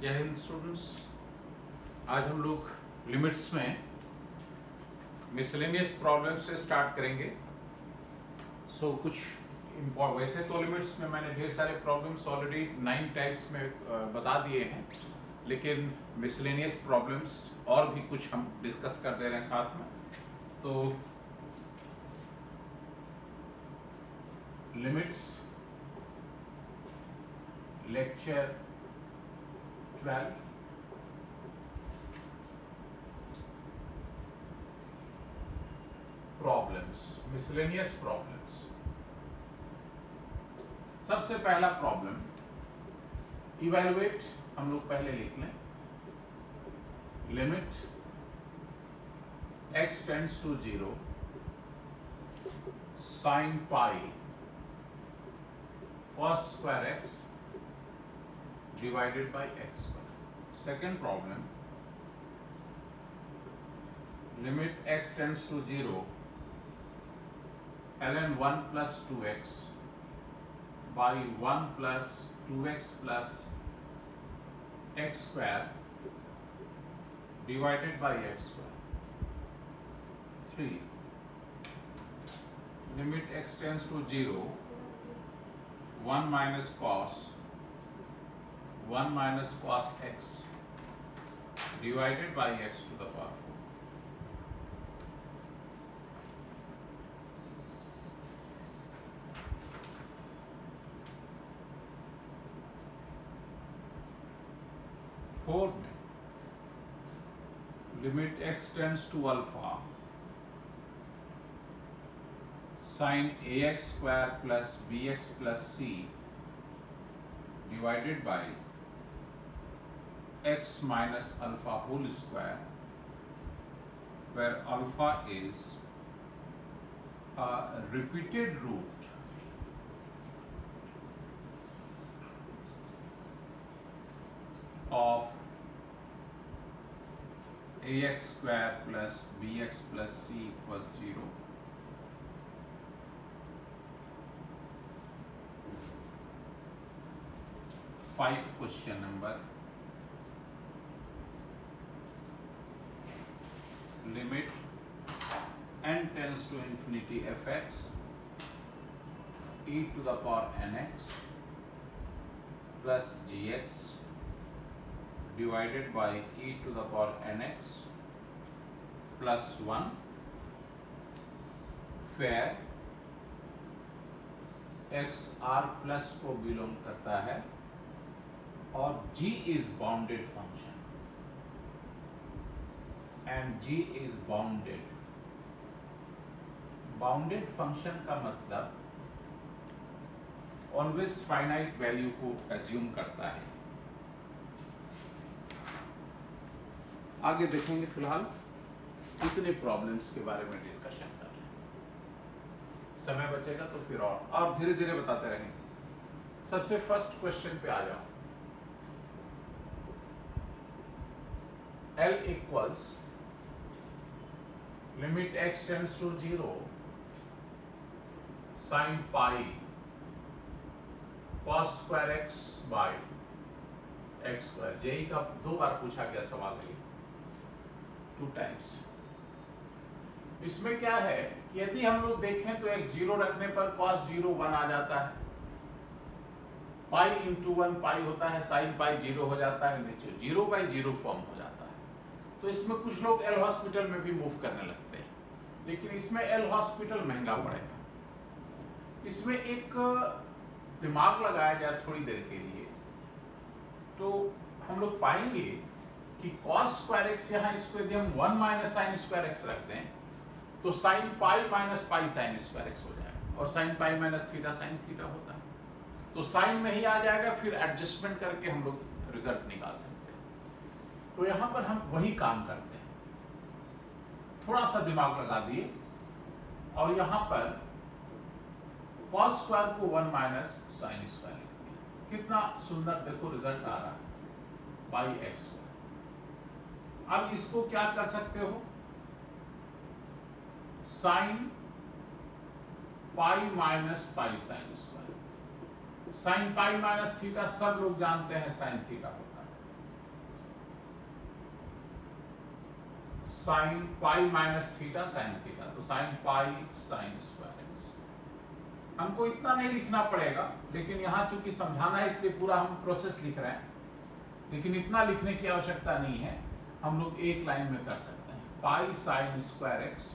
जय हिंद स्टूडेंट्स। आज हम लोग लिमिट्स में मिसलेनियस प्रॉब्लम से स्टार्ट करेंगे। कुछ वैसे तो लिमिट्स में मैंने ढेर सारे प्रॉब्लम्स ऑलरेडी 9 टाइप्स में बता दिए हैं, लेकिन मिसलेनियस प्रॉब्लम्स और भी कुछ हम डिस्कस कर दे रहे हैं साथ में। तो limits lecture 12 problems, miscellaneous problems. सबसे पहला प्रॉब्लम इवैल्यूएट, हम लोग पहले लिख लें। Limit x tends to 0 sin pi cos square x divided by x square। Second problem, limit x tends to 0 ln 1 plus 2x by 1 plus 2x plus x square divided by x square। 3, limit x tends to 0 1 minus cos x divided by x to the power 4। Four में limit x tends to alpha sin ax square plus bx plus c divided by x minus alpha whole square, where alpha is a repeated root of ax square plus bx plus c equals 0। Five question number, limit n tends to infinity fx e to the power nx plus gx divided by e to the power nx plus 1, where x r plus को belong करता है और g is bounded function and g is bounded। Bounded function का मतलब always finite value को assume करता है। आगे देखेंगे, फिलहाल कितने प्रॉब्लम्स के बारे में डिस्कशन कर रहे हैं। समय बचेगा तो फिर और धीरे धीरे बताते रहेंगे। सबसे फर्स्ट क्वेश्चन पे आ जाओ। L equals limit x tends to 0 sin pi cos square x by x square। JEE का 2 बार पूछा गया सवाल है, 2 टाइम्स। इसमें क्या है कि यदि हम लोग देखें तो x 0 रखने पर cos 0 1 आ जाता है, पाई इंटू 1 पाई होता है, sin पाई 0 हो जाता है, नीचे 0/0 फॉर्म हो जाता है। तो इसमें कुछ लोग एल हॉस्पिटल में भी मूव करने लगते हैं, लेकिन इसमें एल हॉस्पिटल महंगा पड़ेगा। इसमें एक दिमाग लगाया जाए थोड़ी देर के लिए तो हम लोग पाएंगे कि cos स्क्वायर एक्स, यहाँ इसको यदि हम 1 माइनस साइन स्क्वायर एक्स रखते हैं तो sine pi minus pi sine square x हो जाएगा, और sign pi minus theta sine theta होता है, तो साइन में ही आ जाएगा। फिर एडजस्टमेंट करके हम लोग रिजल्ट निकाल सकते हैं। तो यहाँ पर हम वही काम करते हैं, थोड़ा सा दिमाग लगा दिए और यहाँ पर cos स्क्वायर को 1 माइनस साइन स्क्वायर लिख दिया। कितना सुंदर देखो रिजल्ट आ रहा है बाई एक्स। अब इसको क्या कर सकते हो, sine pi minus pi sine square. Sine pi minus theta सब लोग जानते हैं साइन थीटा होता है, sine pi minus theta sine theta, तो sine pi sine square x. हमको इतना नहीं लिखना पड़ेगा, लेकिन यहाँ चूंकि समझाना है इसलिए पूरा हम प्रोसेस लिख रहे हैं, लेकिन इतना लिखने की आवश्यकता नहीं है, हम लोग एक लाइन में कर सकते हैं। पाई साइन स्क्वायर एक्स,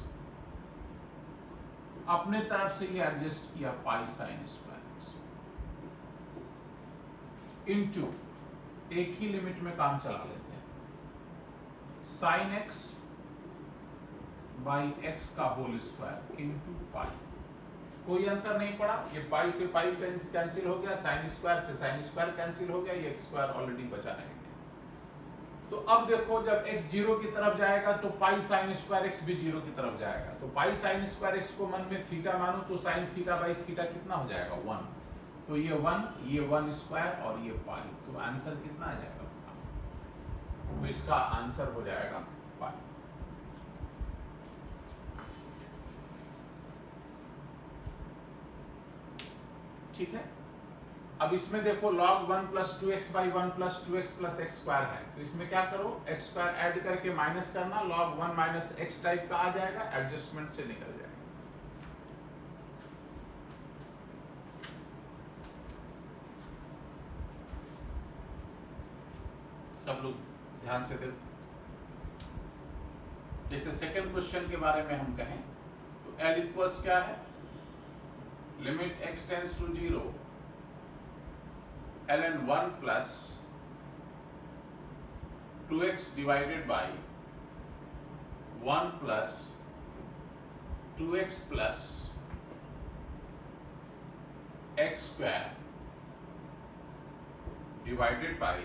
अपने तरफ से ये एडजस्ट किया पाई साइन स्क्वायर एक्स इनटू, एक ही लिमिट में काम चला लेते हैं, साइन एक्स बाई एक्स का होल स्क्वायर इनटू पाई। कोई अंतर नहीं पड़ा, ये पाई से पाई कैंसिल हो गया, साइन स्क्वायर से साइन स्क्वायर कैंसिल हो गया, ये एक्स स्क्वायर ऑलरेडी बचा रह गया। तो अब देखो जब x 0 की तरफ जाएगा तो पाई साइन स्क्वायर एक्स भी 0 की तरफ जाएगा, तो पाई साइन स्क्वायर एक्स को मन में थीटा मानो तो साइन थीटा बाई थीटा कितना हो जाएगा 1, तो ये 1 स्क्वायर और ये पाई, तो आंसर कितना आ जाएगा, तो इसका आंसर हो जाएगा पाई। ठीक है, अब इसमें देखो log 1 plus 2x by 1 plus 2x plus x square है, तो इसमें क्या करो, एक्स स्क्वायर ऐड करके माइनस करना, log 1 माइनस एक्स टाइप का आ जाएगा, एडजस्टमेंट से निकल जाएगा। सब लोग ध्यान से देखो, जैसे सेकंड क्वेश्चन के बारे में हम कहें तो L इक्वल्स क्या है, limit x tends to 0 ln 1 plus 2x divided by 1 plus 2x plus x square divided by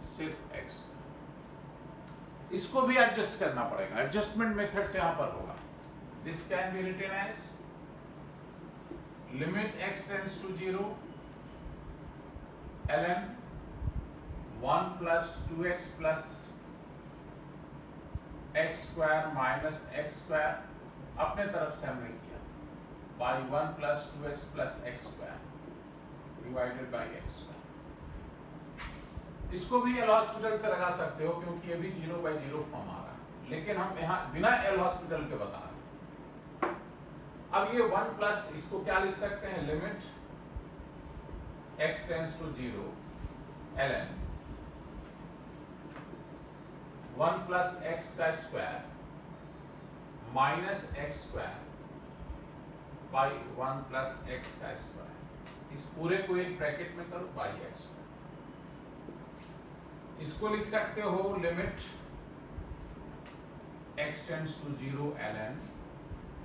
सिर्फ x। इसको भी एडजस्ट करना पड़ेगा, एडजस्टमेंट मेथड से यहां पर होगा। This can be written as limit x tends to 0 ln 1 plus 2x plus x square minus x square, अपने तरफ से हमने किया by 1 plus 2x plus x square divided by x square। इसको भी एल हॉस्पिटल से लगा सकते हो क्योंकि ये भी 0/0 फॉर्म आ रहा है, लेकिन हम यहाँ बिना एल हॉस्पिटल के बता रहे हैं। अब ये 1 प्लस, इसको क्या लिख सकते हैं, limit x tends to 0 ln 1 plus x का square minus x square by 1 plus x का स्क्वायर, इस पूरे को एक ब्रैकेट में करो बाई x स्क्वायर। इसको लिख सकते हो limit x tends to 0 ln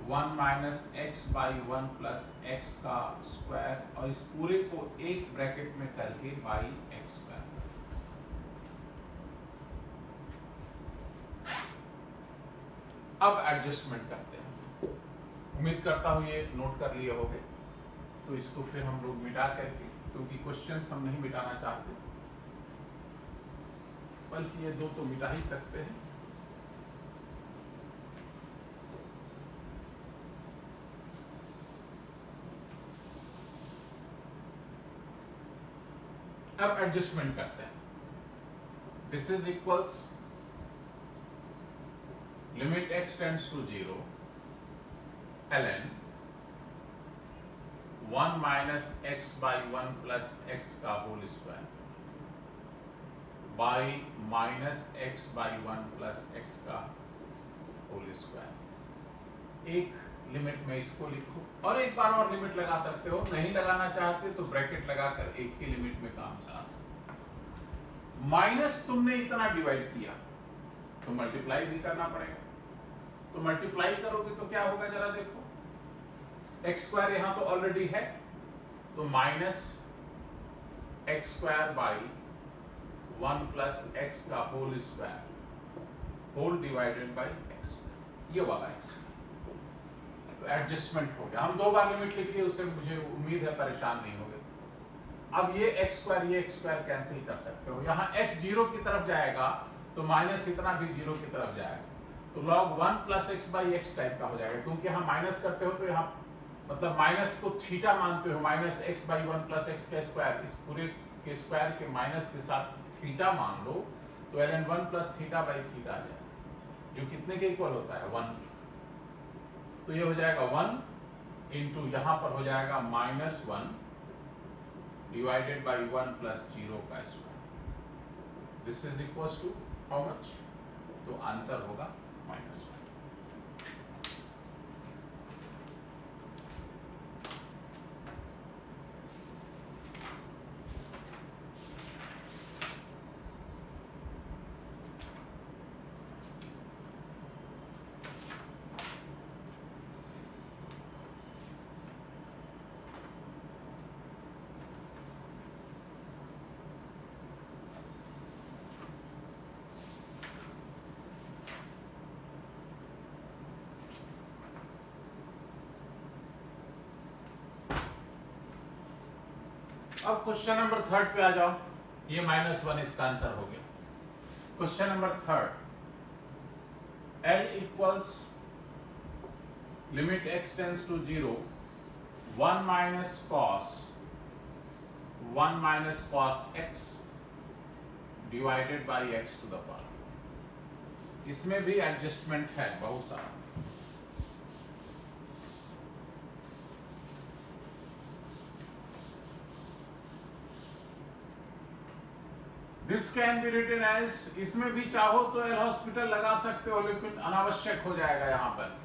1 minus x by 1 plus x का स्क्वायर, और इस पूरे को एक ब्रैकेट में करके बाई एक्स स्क्वायर। अब एडजस्टमेंट करते हैं, उम्मीद करता हूं ये नोट कर लिए होंगे, तो इसको फिर हम लोग मिटा करके, क्योंकि क्वेश्चंस हम नहीं मिटाना चाहते, बल्कि ये दो तो मिटा ही सकते हैं। अब एडजस्टमेंट करते हैं। This is equals limit x tends to 0 ln 1 minus x by 1 plus x का whole square by minus x by 1 plus x का होल स्क्वायर। एक लिमिट में इसको लिखो, और एक बार और लिमिट लगा सकते हो, नहीं लगाना चाहते तो ब्रैकेट लगाकर एक ही लिमिट में काम चला सकते हो। माइनस तुमने इतना डिवाइड किया तो मल्टीप्लाई भी करना पड़ेगा, तो मल्टीप्लाई करोगे तो क्या होगा जरा देखो, एक्स स्क्वायर यहां तो ऑलरेडी है, तो minus x square by 1 plus x का whole square whole divided by x, ये वाला एक्स। तो एडजस्टमेंट हो गया, हम दो बार लिमिट लिख लिए, उससे मुझे उम्मीद है परेशान नहीं होगे। अब ये एक्स स्क्वायर ये एक्स स्क्वायर कैंसिल कर सकते हो, यहाँ x 0 की तरफ जाएगा तो माइनस इतना भी 0 की तरफ जाएगा, तो log 1 plus x by x type का हो जाएगा, क्योंकि यहाँ माइनस करते हो तो यहाँ मतलब माइनस को थीटा मानते हो, minus x by 1 plus x का स्क्वायर, इस पूरे के स्क्वायर के माइनस के साथ थीटा मान लो, तो ln 1 plus theta by theta आ जाएगा। जो कितने के इक्वल होता है 1 के। तो ये हो जाएगा 1 इंटू यहाँ पर हो जाएगा -1 डिवाइडेड बाई 1 प्लस 0 का square. This is equal to how much? तो आंसर होगा -1। अब क्वेश्चन नंबर 3 पे आ जाओ। ये -1 इसका आंसर हो गया। Question number 3, L equals limit x tends to 0 1 minus cos x divided by x to the power. इसमें भी एडजस्टमेंट है बहुत सारा। This can be written as, इसमें भी चाहो तो एल हॉस्पिटल लगा सकते हो, लेकिन अनावश्यक हो जाएगा। यहाँ पर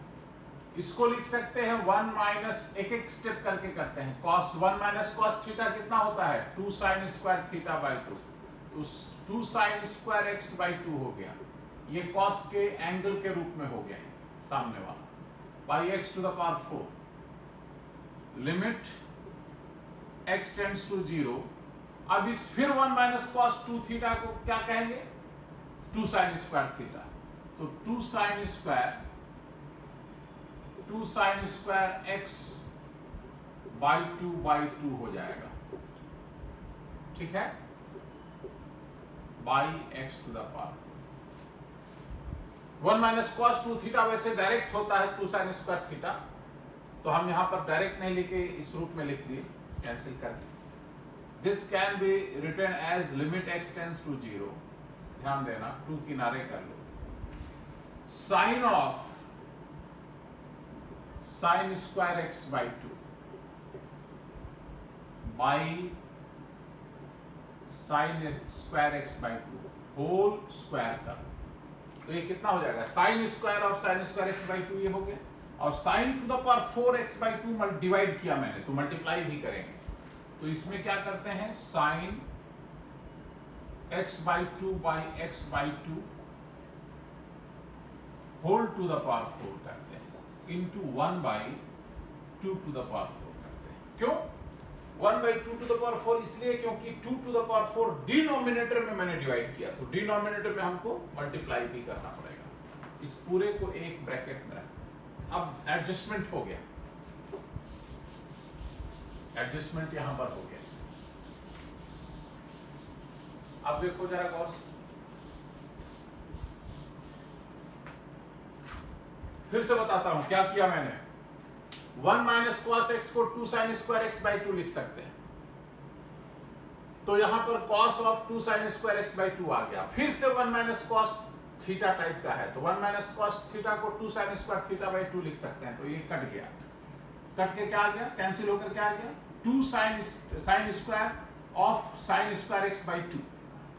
इसको लिख सकते हैं 1 माइनस, एक एक स्टेप करके करते हैं। cos 1 माइनस कॉस थीटा कितना होता है 2 साइन स्क्वायर थीटा बाई 2, तो 2 साइन स्क्वायर एक्स बाई 2 हो गया। ये cos के एंगल के रूप में हो गया सामने वाला, by x to the power 4 limit x tends to 0। अब इस फिर 1 माइनस कॉस 2 थीटा को क्या कहेंगे 2 साइन स्क्वायर थीटा। तो 2 साइन स्क्वायर एक्स बाई 2 हो जाएगा, ठीक है, by x to the power 1 minus cos 2 theta वैसे डायरेक्ट होता है 2 साइन स्क्वायर थीटा, तो हम यहां पर डायरेक्ट नहीं लिखे, इस रूप में लिख दिए कैंसिल करके। This can be written as limit x tends to 0, ध्यान देना 2 किनारे कर लो, sine square x by 2 by sine square x by 2 whole square कर। तो ये कितना हो जाएगा sine square of sine square x by 2 ये हो गया, और sine to the power 4x by 2 divide किया मैंने, तो मल्टीप्लाई भी करेंगे। तो इसमें क्या करते हैं sine x by 2 by x by 2 whole to the power 4 करते हैं into 1 by 2 to the power 4 करते हैं। क्यों 1 बाई 2 टू द पावर 4? इसलिए क्योंकि 2 टू द पावर 4 डिनोमिनेटर में मैंने डिवाइड किया, तो डिनोमिनेटर में हमको मल्टीप्लाई भी करना पड़ेगा। इस पूरे को एक ब्रैकेट में रख। अब एडजस्टमेंट हो गया, एडजस्टमेंट यहां पर हो गया। अब देखो जरा गौर से, फिर से बताता हूं क्या किया मैंने। 1 माइनस कॉस एक्स को 2 साइन स्क्वायर एक्स बाई 2 लिख सकते हैं, तो यहां पर cos of 2 sign square x by 2 आ गया। फिर से 1 माइनस कॉस थीटा टाइप का है, तो 1 माइनस कॉस थीटा को 2 साइन स्क्वायर थीटा बाई 2 लिख सकते हैं। तो ये कट गया, कट के क्या आ गया, कैंसिल होकर क्या आ गया 2 sign square of sine square x by 2।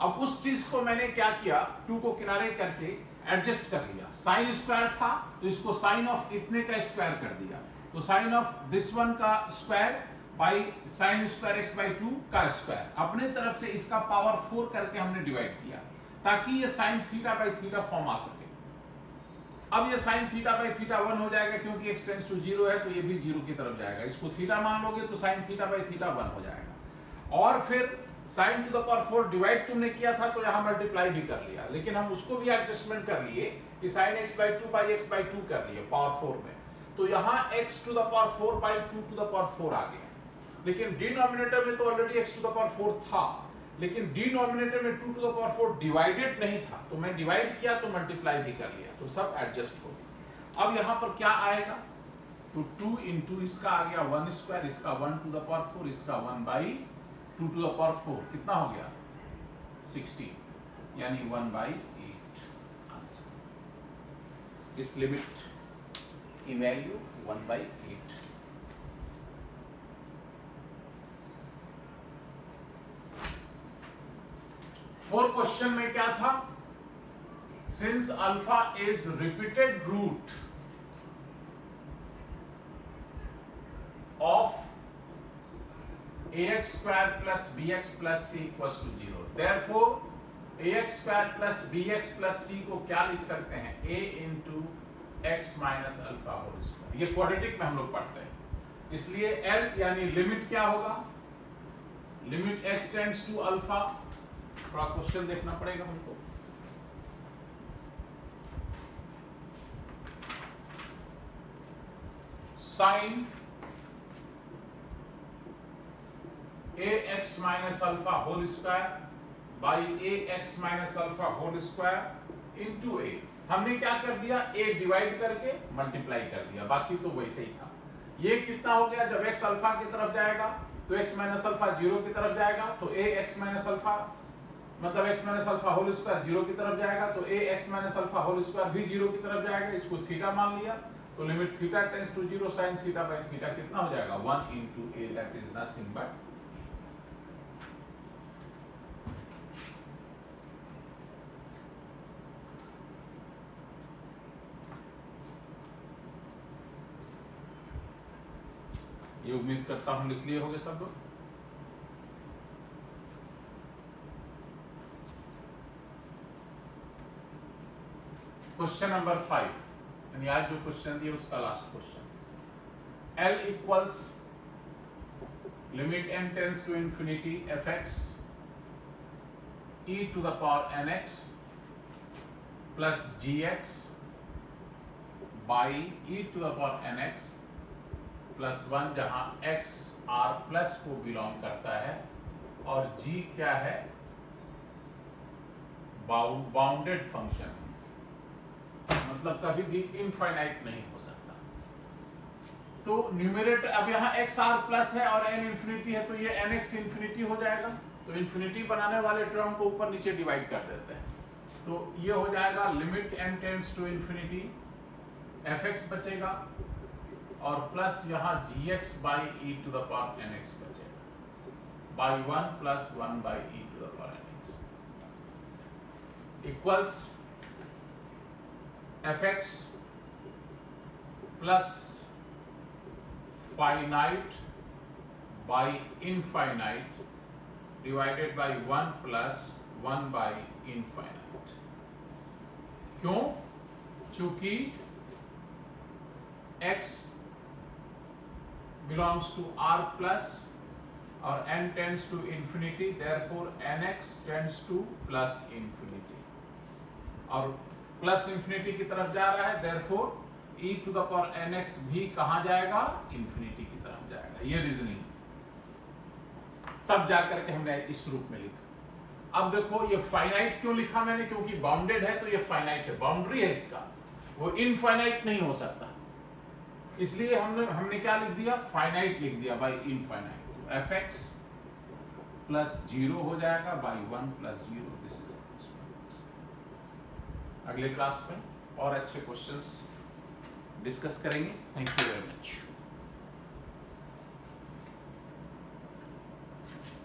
अब उस चीज को मैंने क्या किया 2 को किनारे करके एडजस्ट कर लिया। साइन स्क्वायर था तो इसको साइन ऑफ इतने का स्क्वायर कर दिया, तो साइन ऑफ दिस वन का square by sine square x by 2 का स्क्वायर, अपने तरफ से इसका पावर 4 करके हमने डिवाइड किया, ताकि ये sine theta by theta form आ सके। अब ये साइन थीटा बाई थीटा 1 हो जाएगा, क्योंकि x टेंड्स टू 0 है, तो ये भी 0 की तरफ जाएगा। इसको थीटा मान लोगे तो साइन थीटा बाई थीटा 1 हो जाएगा। और फिर sign to the power 4 divide तुमने किया था, तो यहाँ मल्टीप्लाई भी कर लिया, लेकिन हम उसको भी एडजस्टमेंट कर लिए कि sine x by 2 by x by 2 कर लिए पावर 4 में, तो यहाँ x to the power 4 by 2 to the power 4 आ गया। लेकिन डिनोमिनेटर में तो already x to the power 4 था, लेकिन डिनोमिनेटर में 2 टू द पावर 4 डिवाइडेड नहीं था, तो मैं डिवाइड किया तो मल्टीप्लाई भी कर लिया, तो सब एडजस्ट हो गया। अब यहाँ पर क्या आएगा, तो 2 इंटू इसका आ गया 1 स्क्वायर, इसका 1 टू द पावर 4, इसका 1 बाई 2 टू द पावर 4, कितना हो गया 16, यानी 1 बाई 8 आंसर। इस लिमिट की वैल्यू 1/8। फोर्थ क्वेश्चन में क्या था, since alpha is repeated root of ax square plus bx plus c equals to 0, therefore ax square plus bx plus c को क्या लिख सकते हैं, a into x minus alpha whole square। ये quadratic में हम लोग पढ़ते हैं, इसलिए l यानी लिमिट क्या होगा, limit x tends to alpha. थोड़ा क्वेश्चन देखना पड़ेगा हमको। Sine ax minus alpha whole square by ax minus alpha whole square into a, हमने क्या कर दिया, a डिवाइड करके मल्टीप्लाई कर दिया, बाकी तो वैसे ही था। ये कितना हो गया, जब x अल्फा की तरफ जाएगा तो x माइनस अल्फा 0 की तरफ जाएगा, तो ax माइनस अल्फा मतलब x minus alpha whole square 0 की तरफ जाएगा, तो ax minus alpha whole square भी 0 की तरफ जाएगा। इसको थीटा मान लिया, तो limit theta tends to 0 sin theta by theta कितना हो जाएगा, 1 into a, that is nothing but ये उम्मीद करता हूं लिख लिए होंगे सब लोग। क्वेश्चन नंबर 5, यानी आज जो क्वेश्चन दिया उसका last question, L equals limit n tends to infinity fx e to the power nx plus gx by e to the power nx plus 1, जहां x r प्लस को बिलोंग करता है और g क्या है, बाउंडेड फंक्शन, मतलब कभी भी इनफाइनाइट नहीं हो सकता। तो न्यूमरेटर अब यहाँ x r प्लस है और n इंफिनिटी है, तो ये nx इंफिनिटी हो जाएगा। तो इंफिनिटी बनाने वाले टर्म को ऊपर नीचे डिवाइड कर देते हैं, तो ये हो जाएगा limit n tends to infinity fx बचेगा और प्लस यहाँ gx by e to the power nx बचेगा, by 1 plus 1 by e to the power nx equals fx plus finite by infinite divided by 1 plus 1 by infinite. क्यों? चूंकि x belongs to r plus और n tends to infinity, therefore nx tends to plus infinity, और plus infinity की तरफ जा रहा है, therefore e to the power nx भी कहां जाएगा, इंफिनिटी की तरफ जाएगा। ये रीजनिंग तब जाकर के हमने इस रूप में लिखा। अब देखो ये फाइनाइट क्यों लिखा मैंने, क्योंकि बाउंडेड है तो ये फाइनाइट है, बाउंड्री है इसका, वो इनफाइनाइट नहीं हो सकता, इसलिए हमने क्या लिख दिया, फाइनाइट लिख दिया बाई इनफाइनाइट। तो fx प्लस 0 हो जाएगा बाई 1 प्लस 0, दिस इज। अगले क्लास में और अच्छे क्वेश्चंस डिस्कस करेंगे। Thank you very much.